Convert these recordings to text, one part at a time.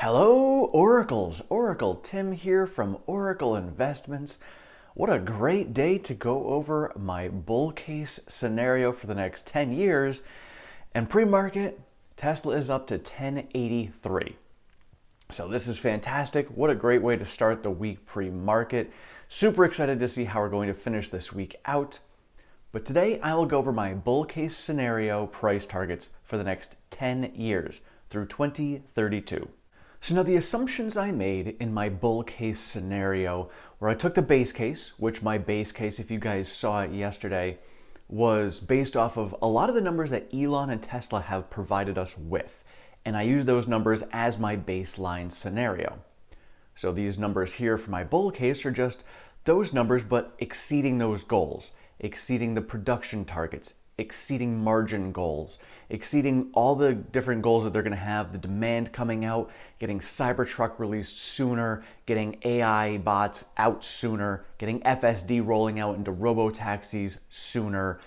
Hello, Oracles. Oracle Tim here from Oracle Investments. What a great day to go over my bull case scenario for the next 10 years. And pre-market, Tesla is up to 1083. So this is fantastic. What a great way to start the week pre-market. Super excited to see how we're going to finish this week out. But today I will go over my bull case scenario price targets for the next 10 years through 2032. So now the assumptions I made in my bull case scenario, where I took the base case, which my base case, if you guys saw it yesterday, was based off of a lot of the numbers that Elon and Tesla have provided us with. And I used those numbers as my baseline scenario. So these numbers here for my bull case are just those numbers, but exceeding those goals, exceeding the production targets, exceeding margin goals, exceeding all the different goals that they're going to have, the demand coming out, getting Cybertruck released sooner, getting AI bots out sooner, getting FSD rolling out into robotaxis sooner.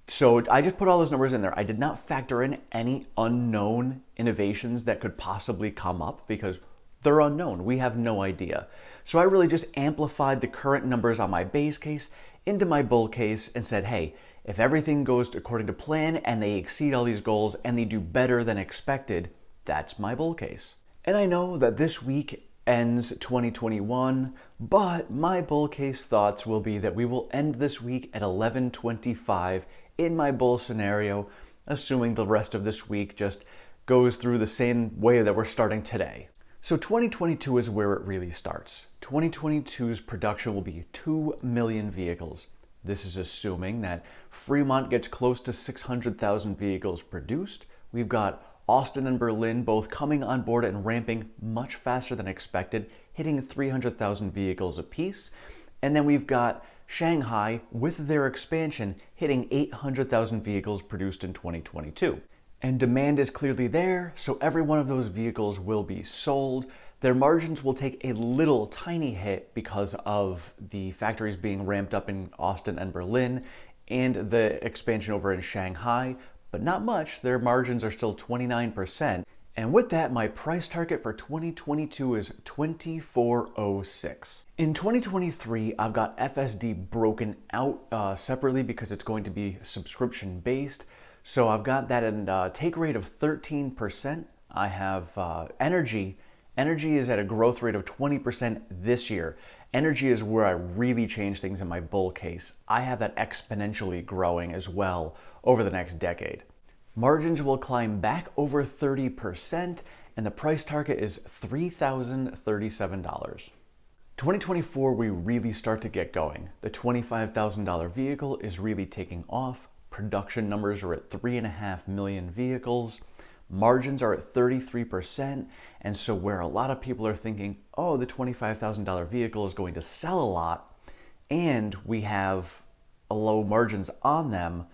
So I just put all those numbers in there. I did not factor in any unknown innovations that could possibly come up because they're unknown. We have no idea. So I really just amplified the current numbers on my base case into my bull case and said, hey, if everything goes according to plan and they exceed all these goals and they do better than expected, that's my bull case. And I know that this week ends 2021, but my bull case thoughts will be that we will end this week at 1125 in my bull scenario, assuming the rest of this week just goes through the same way that we're starting today. So 2022 is where it really starts. 2022's production will be 2 million vehicles. This is assuming that Fremont gets close to 600,000 vehicles produced. We've got Austin and Berlin both coming on board and ramping much faster than expected, hitting 300,000 vehicles apiece. And then we've got Shanghai, with their expansion, hitting 800,000 vehicles produced in 2022. And demand is clearly there, so every one of those vehicles will be sold. Their margins will take a little tiny hit because of the factories being ramped up in Austin and Berlin and the expansion over in Shanghai, but not much. Their margins are still 29%. And with that, my price target for 2022 is 2406. In 2023, I've got FSD broken out separately because it's going to be subscription based. So I've got that in take rate of 13%. I have energy. Energy is at a growth rate of 20% this year. Energy is where I really change things in my bull case. I have that exponentially growing as well over the next decade. Margins will climb back over 30%, and the price target is $3,037. 2024, we really start to get going. The $25,000 vehicle is really taking off. Production numbers are at 3.5 million vehicles. Margins are at 33%, and so where a lot of people are thinking, oh, the $25,000 vehicle is going to sell a lot, and we have low margins on them,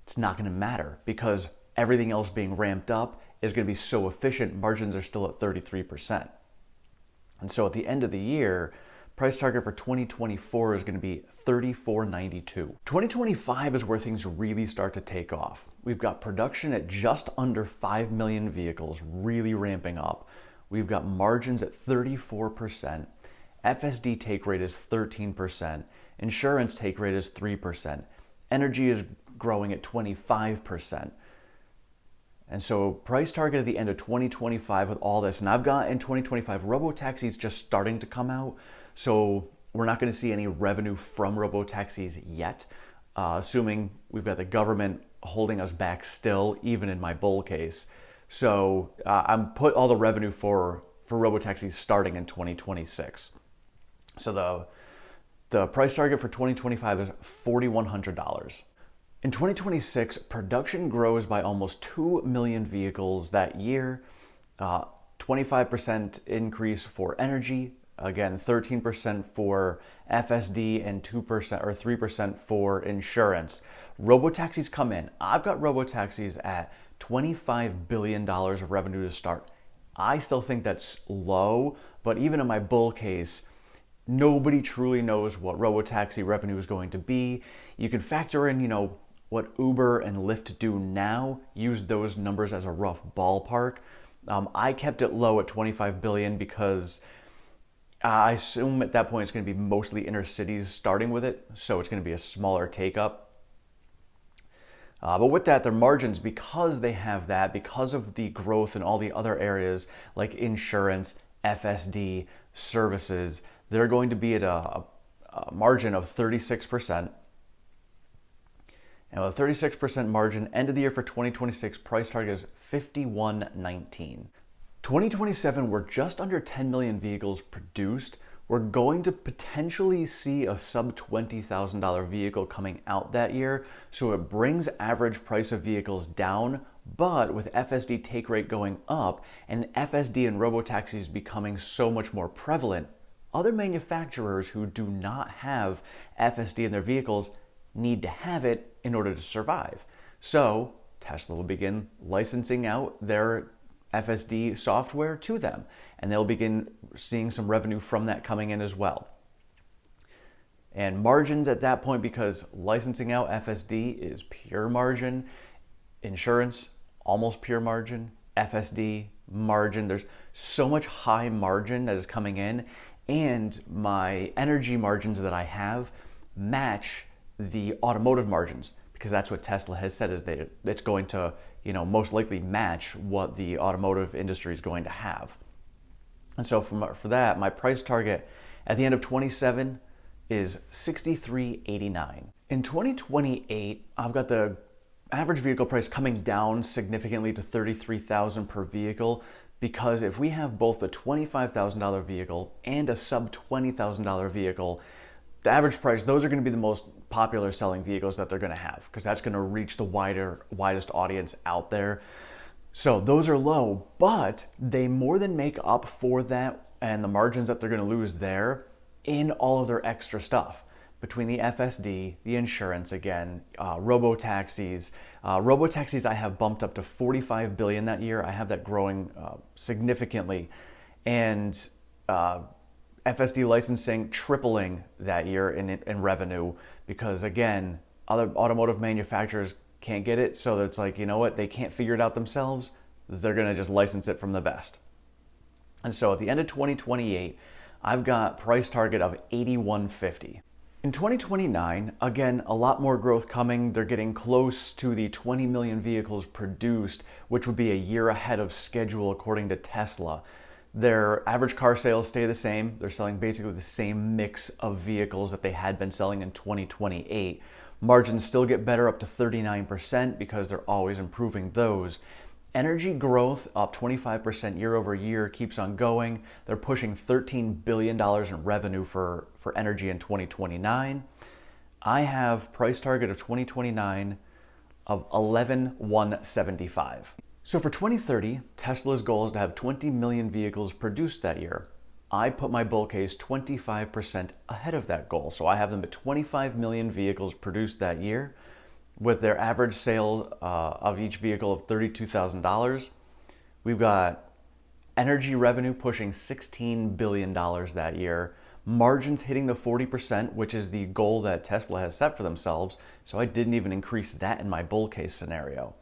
it's not going to matter because everything else being ramped up is going to be so efficient, margins are still at 33%. And so at the end of the year, price target for 2024 is going to be $34.92. 2025 is where things really start to take off. We've got production at just under 5 million vehicles, really ramping up. We've got margins at 34%. FSD take rate is 13%. Insurance take rate is 3%. Energy is growing at 25%. And so price target at the end of 2025 with all this, and I've got in 2025 robotaxis just starting to come out. So we're not going to see any revenue from robotaxis yet, assuming we've got the government holding us back still, even in my bull case. So I'm put all the revenue for robotaxis starting in 2026. So the price target for 2025 is $4,100. In 2026, production grows by almost 2 million vehicles that year, 25% increase for energy, again, 13% for FSD and 2% or 3% for insurance. Robotaxis come in. I've got robotaxis at $25 billion of revenue to start. I still think that's low, but even in my bull case, nobody truly knows what robotaxi revenue is going to be. You can factor in, what Uber and Lyft do now, use those numbers as a rough ballpark. I kept it low at 25 billion because I assume at that point it's going to be mostly inner cities starting with it, so it's going to be a smaller take up. But with that, their margins, because they have that, because of the growth in all the other areas like insurance, FSD, services, they're going to be at a margin of 36%. And with a 36% margin, end of the year for 2026, price target is 51.19. 2027, we're just under 10 million vehicles produced. We're going to potentially see a sub $20,000 vehicle coming out that year, so it brings average price of vehicles down, but with FSD take rate going up and FSD and robotaxis becoming so much more prevalent, other manufacturers who do not have FSD in their vehicles need to have it in order to survive. So Tesla will begin licensing out their FSD software to them, and they'll begin seeing some revenue from that coming in as well. And margins at that point, because licensing out FSD is pure margin, insurance, almost pure margin, FSD, margin. There's so much high margin that is coming in, and my energy margins that I have match the automotive margins, because that's what Tesla has said is that it's going to, most likely match what the automotive industry is going to have. And so for that, my price target at the end of 27 is 63.89. In 2028, I've got the average vehicle price coming down significantly to 33,000 per vehicle, because if we have both a $25,000 vehicle and a sub $20,000 vehicle, the average price, those are going to be the most popular selling vehicles that they're going to have, because that's going to reach the widest audience out there. So those are low, but they more than make up for that and the margins that they're going to lose there in all of their extra stuff. Between the FSD, the insurance again, robotaxis. Robotaxis I have bumped up to 45 billion that year. I have that growing significantly. And FSD licensing tripling that year in revenue, because again, other automotive manufacturers can't get it, so it's like, you know what, they can't figure it out themselves, they're going to just license it from the best. And so at the end of 2028, I've got price target of 81.50. In 2029, again, a lot more growth coming. They're getting close to the 20 million vehicles produced, which would be a year ahead of schedule according to Tesla. Their average car sales stay the same. They're selling basically the same mix of vehicles that they had been selling in 2028. Margins still get better up to 39% because they're always improving those. Energy growth up 25% year over year keeps on going. They're pushing $13 billion in revenue for energy in 2029. I have price target of 2029 of 11,175. So for 2030, Tesla's goal is to have 20 million vehicles produced that year. I put my bull case 25% ahead of that goal. So I have them at 25 million vehicles produced that year, with their average sale of each vehicle of $32,000. We've got energy revenue pushing $16 billion that year, margins hitting the 40%, which is the goal that Tesla has set for themselves. So I didn't even increase that in my bull case scenario.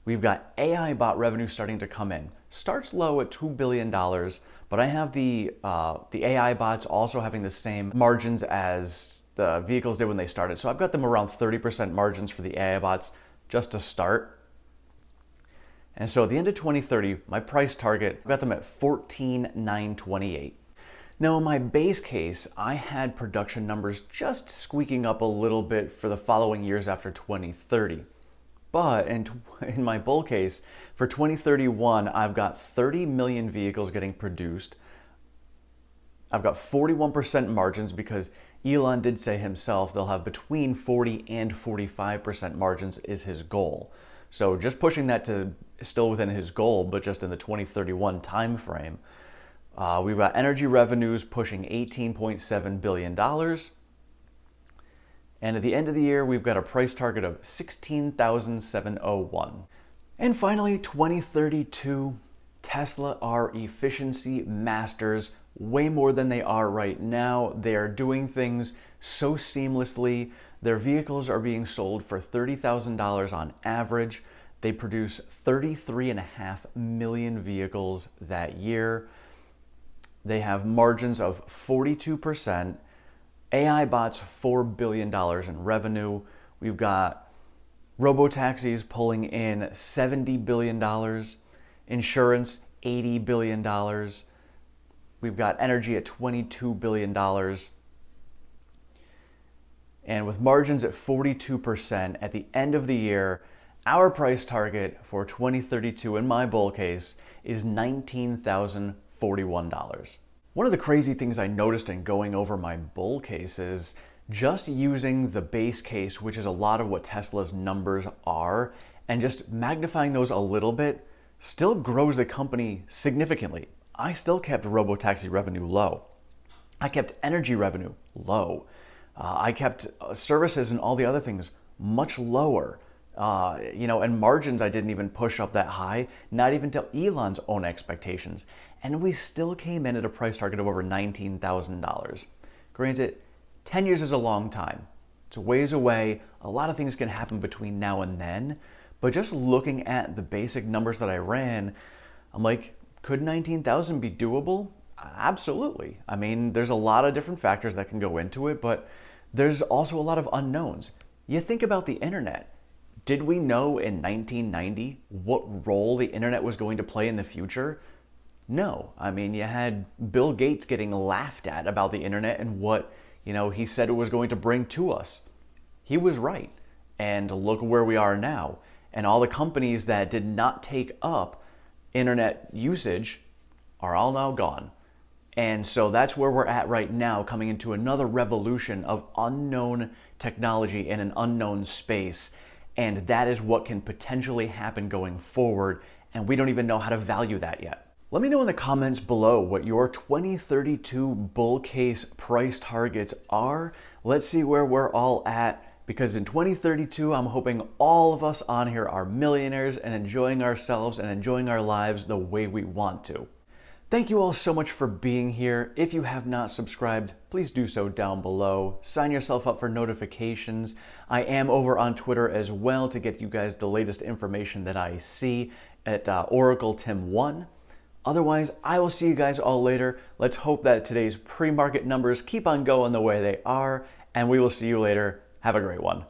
We've got AI bot revenue starting to come in. Starts low at $2 billion, but I have the AI bots also having the same margins as the vehicles did when they started. So I've got them around 30% margins for the AI bots just to start. And so at the end of 2030, my price target, I've got them at 14,928. Now in my base case, I had production numbers just squeaking up a little bit for the following years after 2030. But in my bull case, for 2031, I've got 30 million vehicles getting produced. I've got 41% margins because Elon did say himself they'll have between 40 and 45% margins is his goal. So just pushing that to still within his goal, but just in the 2031 time frame. We've got energy revenues pushing $18.7 billion. And at the end of the year, we've got a price target of 16,701. And finally, 2032, Tesla are efficiency masters, way more than they are right now. They are doing things so seamlessly. Their vehicles are being sold for $30,000 on average. They produce 33.5 million vehicles that year. They have margins of 42%. AI bots, $4 billion in revenue. We've got robotaxis pulling in $70 billion. Insurance, $80 billion. We've got energy at $22 billion. And with margins at 42% at the end of the year, our price target for 2032 in my bull case is $19,041. One of the crazy things I noticed in going over my bull case is just using the base case, which is a lot of what Tesla's numbers are, and just magnifying those a little bit still grows the company significantly. I still kept robotaxi revenue low. I kept energy revenue low. I kept services and all the other things much lower. And margins I didn't even push up that high, not even to Elon's own expectations. And we still came in at a price target of over $19,000. Granted, 10 years is a long time. It's a ways away. A lot of things can happen between now and then. But just looking at the basic numbers that I ran, I'm like, could 19,000 be doable? Absolutely. I mean, there's a lot of different factors that can go into it, but there's also a lot of unknowns. You think about the internet. Did we know in 1990 what role the internet was going to play in the future? No. I mean, you had Bill Gates getting laughed at about the internet and what, he said it was going to bring to us. He was right. And look where we are now. And all the companies that did not take up internet usage are all now gone. And so that's where we're at right now, coming into another revolution of unknown technology in an unknown space. And that is what can potentially happen going forward. And we don't even know how to value that yet. Let me know in the comments below what your 2032 bull case price targets are. Let's see where we're all at. Because in 2032, I'm hoping all of us on here are millionaires and enjoying ourselves and enjoying our lives the way we want to. Thank you all so much for being here. If you have not subscribed, please do so down below. Sign yourself up for notifications. I am over on Twitter as well to get you guys the latest information that I see at OracleTim1. Otherwise, I will see you guys all later. Let's hope that today's pre-market numbers keep on going the way they are, and we will see you later. Have a great one.